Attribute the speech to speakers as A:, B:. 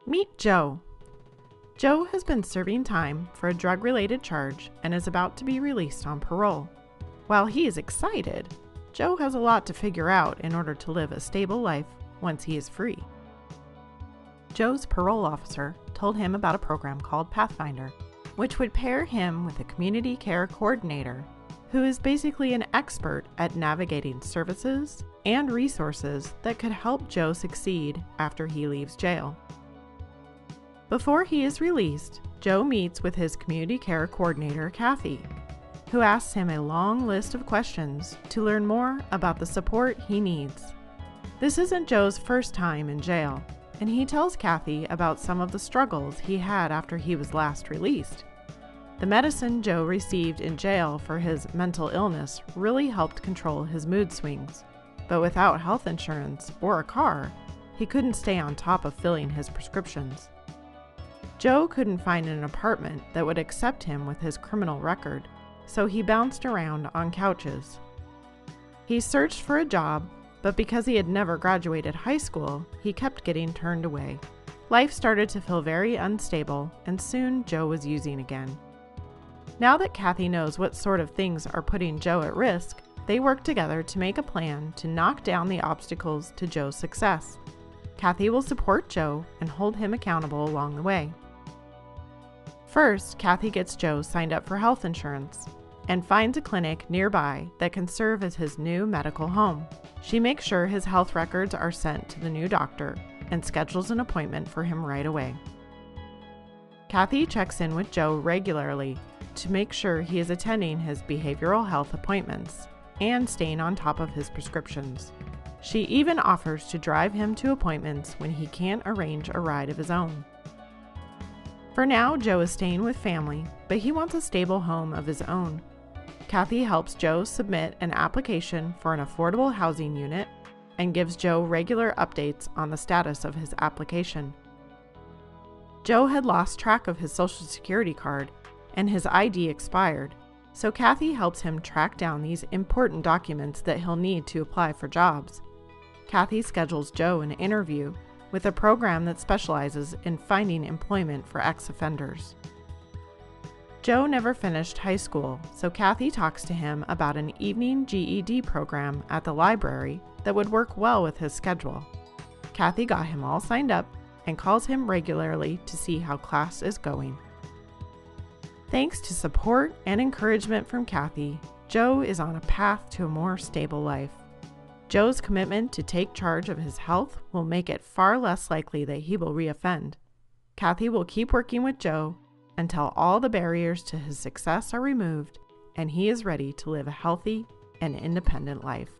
A: Meet Joe. Joe has been serving time for a drug-related charge and is about to be released on parole. While he is excited, Joe has a lot to figure out in order to live a stable life once he is free. Joe's parole officer told him about a program called Pathfinder, which would pair him with a community care coordinator who is basically an expert at navigating services and resources that could help Joe succeed after he leaves jail. Before he is released, Joe meets with his community care coordinator, Kathy, who asks him a long list of questions to learn more about the support he needs. This isn't Joe's first time in jail, and he tells Kathy about some of the struggles he had after he was last released. The medicine Joe received in jail for his mental illness really helped control his mood swings, but without health insurance or a car, he couldn't stay on top of filling his prescriptions. Joe couldn't find an apartment that would accept him with his criminal record, so he bounced around on couches. He searched for a job, but because he had never graduated high school, he kept getting turned away. Life started to feel very unstable, and soon Joe was using again. Now that Kathy knows what sort of things are putting Joe at risk, they work together to make a plan to knock down the obstacles to Joe's success. Kathy will support Joe and hold him accountable along the way. First, Kathy gets Joe signed up for health insurance and finds a clinic nearby that can serve as his new medical home. She makes sure his health records are sent to the new doctor and schedules an appointment for him right away. Kathy checks in with Joe regularly to make sure he is attending his behavioral health appointments and staying on top of his prescriptions. She even offers to drive him to appointments when he can't arrange a ride of his own. For now, Joe is staying with family, but he wants a stable home of his own. Kathy helps Joe submit an application for an affordable housing unit and gives Joe regular updates on the status of his application. Joe had lost track of his Social Security card and his ID expired, so Kathy helps him track down these important documents that he'll need to apply for jobs. Kathy schedules Joe an interview with a program that specializes in finding employment for ex-offenders. Joe never finished high school, so Kathy talks to him about an evening GED program at the library that would work well with his schedule. Kathy got him all signed up and calls him regularly to see how class is going. Thanks to support and encouragement from Kathy, Joe is on a path to a more stable life. Joe's commitment to take charge of his health will make it far less likely that he will reoffend. Kathy will keep working with Joe until all the barriers to his success are removed and he is ready to live a healthy and independent life.